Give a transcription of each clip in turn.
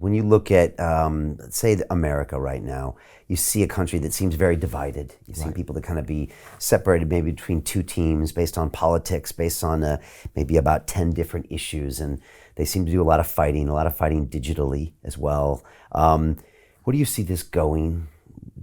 when you look at, let's say, America right now, you see a country that seems very divided. You see people that kind of be separated maybe between two teams based on politics, based on maybe about 10 different issues. And they seem to do a lot of fighting digitally as well. Where do you see this going?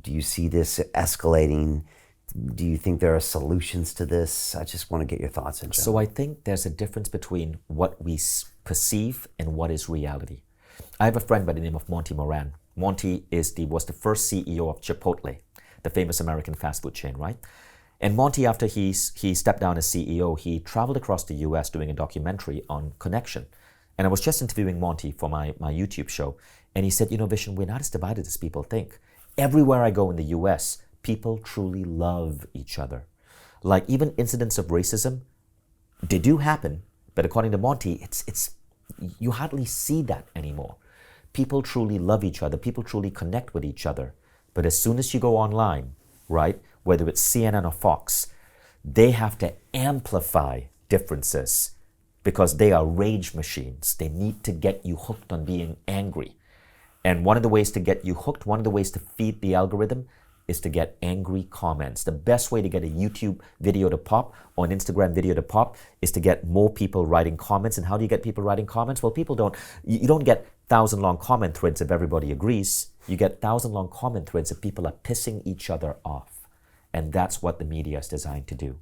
Do you see this escalating? Do you think there are solutions to this? I just want to get your thoughts in. So I think there's a difference between what we perceive and what is reality. I have a friend by the name of Monty Moran. Monty was the first CEO of Chipotle, the famous American fast food chain, right? And Monty, after he stepped down as CEO, he traveled across the US doing a documentary on connection. And I was just interviewing Monty for my YouTube show. And he said, Vishen, we're not as divided as people think. Everywhere I go in the US, people truly love each other. Like even incidents of racism, they do happen, but according to Monty, it's you hardly see that anymore. People truly love each other. People truly connect with each other. But as soon as you go online, right, whether it's CNN or Fox, they have to amplify differences because they are rage machines. They need to get you hooked on being angry. And one of the ways to get you hooked, one of the ways to feed the algorithm is to get angry comments. The best way to get a YouTube video to pop or an Instagram video to pop is to get more people writing comments. And how do you get people writing comments? Well, you don't get 1,000-long comment threads if everybody agrees. You get 1,000-long comment threads if people are pissing each other off. And that's what the media is designed to do.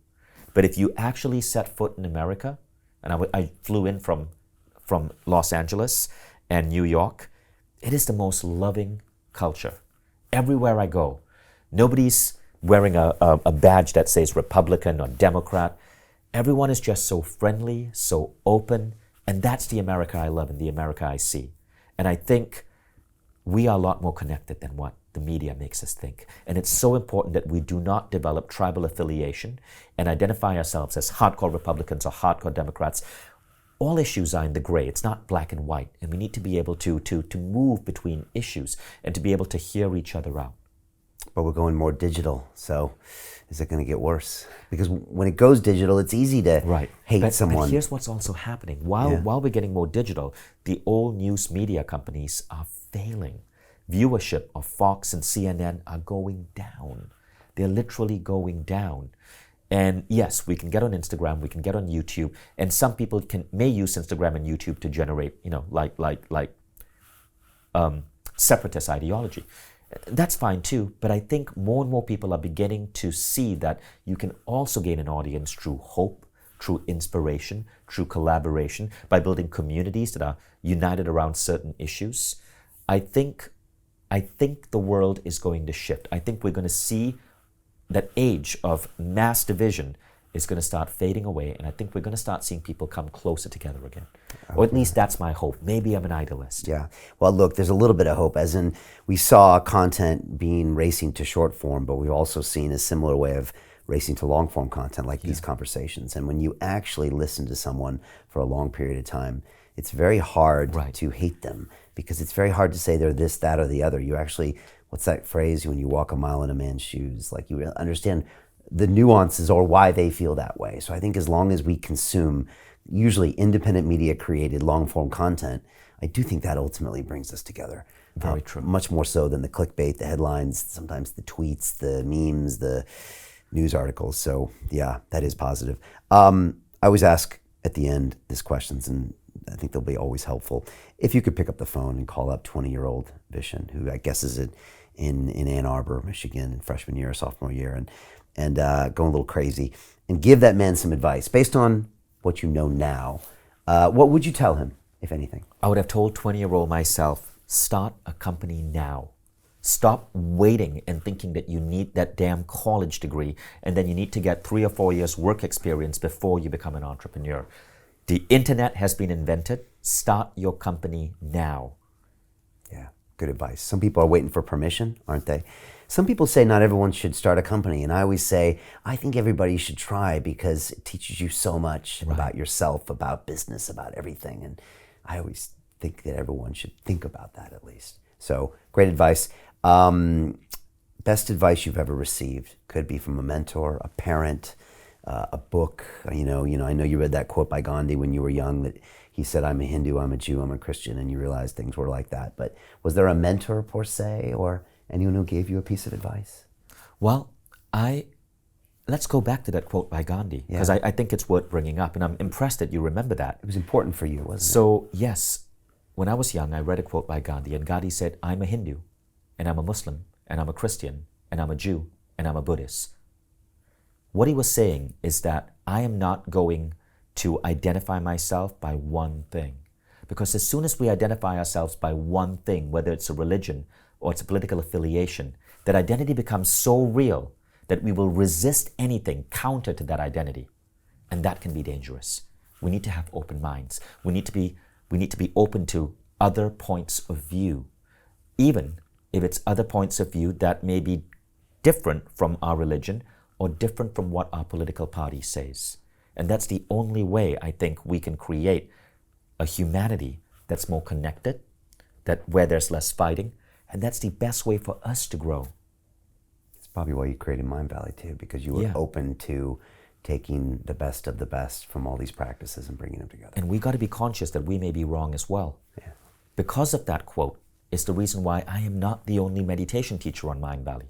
But if you actually set foot in America, and I flew in from Los Angeles and New York, it is the most loving culture. Everywhere I go, nobody's wearing a badge that says Republican or Democrat. Everyone is just so friendly, so open, and that's the America I love and the America I see. And I think we are a lot more connected than what the media makes us think. And it's so important that we do not develop tribal affiliation and identify ourselves as hardcore Republicans or hardcore Democrats. All issues are in the gray. It's not black and white. And we need to be able to move between issues and to be able to hear each other out. But we're going more digital, so is it going to get worse? Because when it goes digital, it's easy to hate someone. But here's what's also happening. While we're getting more digital, the old news media companies are failing. Viewership of Fox and CNN are going down. They're literally going down. And yes, we can get on Instagram, we can get on YouTube, and some people may use Instagram and YouTube to generate, separatist ideology. That's fine too, but I think more and more people are beginning to see that you can also gain an audience through hope, through inspiration, through collaboration, by building communities that are united around certain issues. I think the world is going to shift. I think we're going to see that age of mass division is going to start fading away, and I think we're going to start seeing people come closer together again. Or at least that's my hope. Maybe I'm an idealist. Yeah. Well, look, there's a little bit of hope, as in we saw content being racing to short form, but we've also seen a similar way of racing to long form content like these conversations. And when you actually listen to someone for a long period of time, it's very hard to hate them, because it's very hard to say they're this, that, or the other. You actually, what's that phrase, when you walk a mile in a man's shoes? Like, you understand the nuances or why they feel that way. So I think as long as we consume usually independent media created long form content, I do think that ultimately brings us together. Very true. Much more so than the clickbait, the headlines, sometimes the tweets, the memes, the news articles. So yeah, that is positive. I always ask at the end these questions, and I think they'll be always helpful. If you could pick up the phone and call up 20-year-old Vishen, who I guess is in Ann Arbor, Michigan, in freshman year or sophomore year, and going a little crazy, and give that man some advice based on what you know now, what would you tell him, if anything? I would have told 20-year-old myself, start a company now. Stop waiting and thinking that you need that damn college degree and then you need to get 3 or 4 years work experience before you become an entrepreneur. The internet has been invented. Start your company now. Yeah, good advice. Some people are waiting for permission, aren't they? Some people say not everyone should start a company, and I always say, I think everybody should try, because it teaches you so much about yourself, about business, about everything, and I always think that everyone should think about that at least. So, great advice. Best advice you've ever received? Could be from a mentor, a parent, a book. I know you read that quote by Gandhi when you were young, that he said, I'm a Hindu, I'm a Jew, I'm a Christian, and you realized things were like that. But was there a mentor per se, or anyone who gave you a piece of advice? Well, let's go back to that quote by Gandhi, because I think it's worth bringing up, and I'm impressed that you remember that. It was important for you, wasn't it? So, yes, when I was young, I read a quote by Gandhi, and Gandhi said, I'm a Hindu, and I'm a Muslim, and I'm a Christian, and I'm a Jew, and I'm a Buddhist. What he was saying is that I am not going to identify myself by one thing. Because as soon as we identify ourselves by one thing, whether it's a religion or it's a political affiliation, that identity becomes so real that we will resist anything counter to that identity. And that can be dangerous. We need to have open minds. We need to be open to other points of view, even if it's other points of view that may be different from our religion or different from what our political party says. And that's the only way I think we can create a humanity that's more connected, where there's less fighting, and that's the best way for us to grow. It's probably why you created Mindvalley too, because you were open to taking the best of the best from all these practices and bringing them together. And we got to be conscious that we may be wrong as well. Yeah. Because of that quote is the reason why I am not the only meditation teacher on Mindvalley.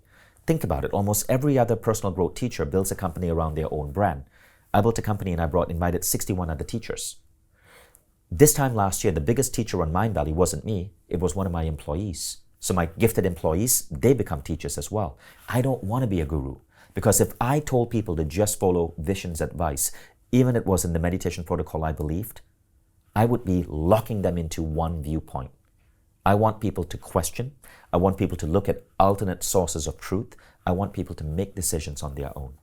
Think about it. Almost every other personal growth teacher builds a company around their own brand. I built a company and I invited 61 other teachers. This time last year, the biggest teacher on Mindvalley wasn't me. It was one of my employees. So my gifted employees, they become teachers as well. I don't want to be a guru, because if I told people to just follow Vishen's advice, even if it was in the meditation protocol I believed, I would be locking them into one viewpoint. I want people to question. I want people to look at alternate sources of truth. I want people to make decisions on their own.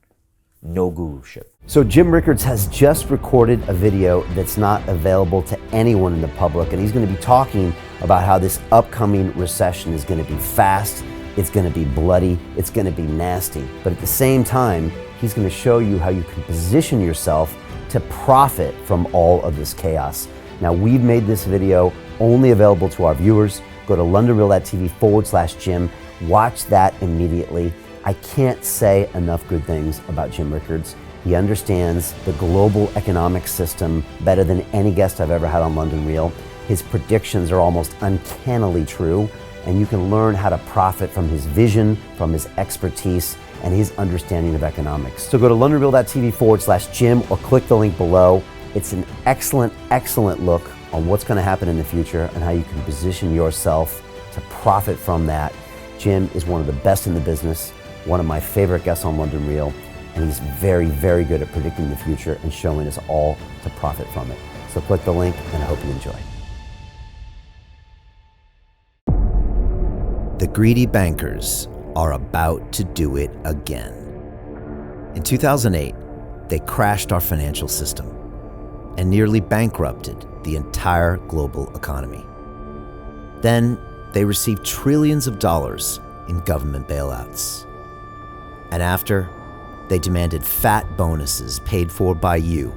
No guruship. So Jim Rickards has just recorded a video that's not available to anyone in the public, and he's going to be talking about how this upcoming recession is going to be fast, it's going to be bloody, it's going to be nasty. But at the same time, he's going to show you how you can position yourself to profit from all of this chaos. Now, we've made this video only available to our viewers. Go to londonreal.tv/Jim. Watch that immediately. I can't say enough good things about Jim Rickards. He understands the global economic system better than any guest I've ever had on London Real. His predictions are almost uncannily true, and you can learn how to profit from his vision, from his expertise, and his understanding of economics. So go to londonreal.tv/Jim or click the link below. It's an excellent, excellent look on what's going to happen in the future and how you can position yourself to profit from that. Jim is one of the best in the business, one of my favorite guests on London Real, and he's very, very good at predicting the future and showing us all to profit from it. So click the link, and I hope you enjoy. The greedy bankers are about to do it again. In 2008, they crashed our financial system and nearly bankrupted the entire global economy. Then they received trillions of dollars in government bailouts. And after, they demanded fat bonuses paid for by you,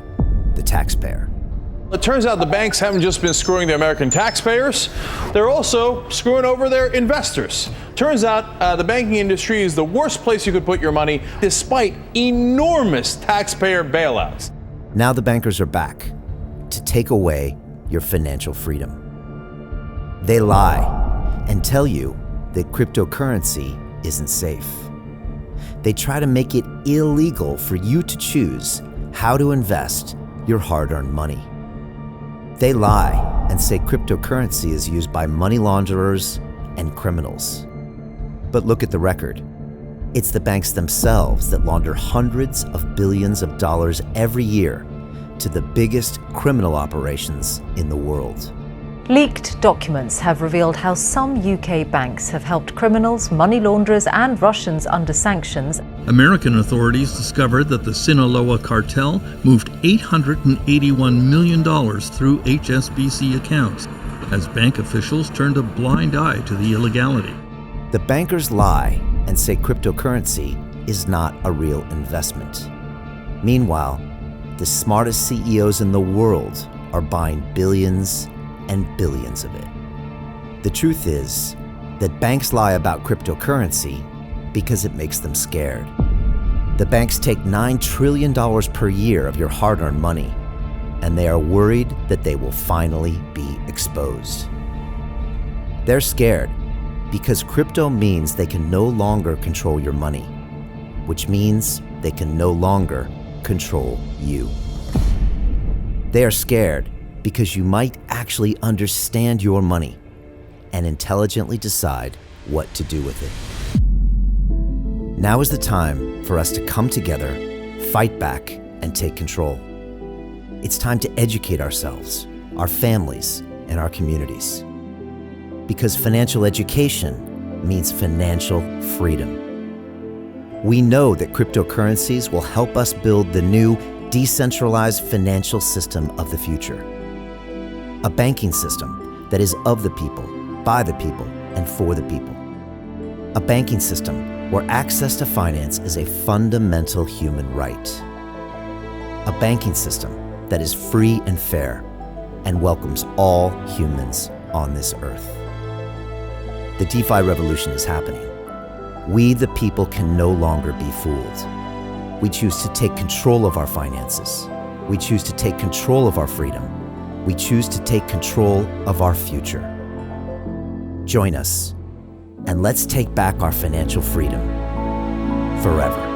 the taxpayer. It turns out the banks haven't just been screwing the American taxpayers, they're also screwing over their investors. Turns out the banking industry is the worst place you could put your money, despite enormous taxpayer bailouts. Now the bankers are back to take away your financial freedom. They lie and tell you that cryptocurrency isn't safe. They try to make it illegal for you to choose how to invest your hard-earned money. They lie and say cryptocurrency is used by money launderers and criminals. But look at the record. It's the banks themselves that launder hundreds of billions of dollars every year to the biggest criminal operations in the world. Leaked documents have revealed how some UK banks have helped criminals, money launderers and Russians under sanctions. American authorities discovered that the Sinaloa cartel moved $881 million through HSBC accounts as bank officials turned a blind eye to the illegality. The bankers lie and say cryptocurrency is not a real investment. Meanwhile, the smartest CEOs in the world are buying billions and billions of it. The truth is that banks lie about cryptocurrency because it makes them scared. The banks take $9 trillion per year of your hard-earned money, and they are worried that they will finally be exposed. They're scared because crypto means they can no longer control your money, which means they can no longer control you. They are scared because you might actually understand your money and intelligently decide what to do with it. Now is the time for us to come together, fight back, and take control. It's time to educate ourselves, our families, and our communities. Because financial education means financial freedom. We know that cryptocurrencies will help us build the new decentralized financial system of the future. A banking system that is of the people, by the people, and for the people. A banking system where access to finance is a fundamental human right. A banking system that is free and fair and welcomes all humans on this earth. The DeFi revolution is happening. We, the people, can no longer be fooled. We choose to take control of our finances. We choose to take control of our freedom. We choose to take control of our future. Join us, and let's take back our financial freedom forever.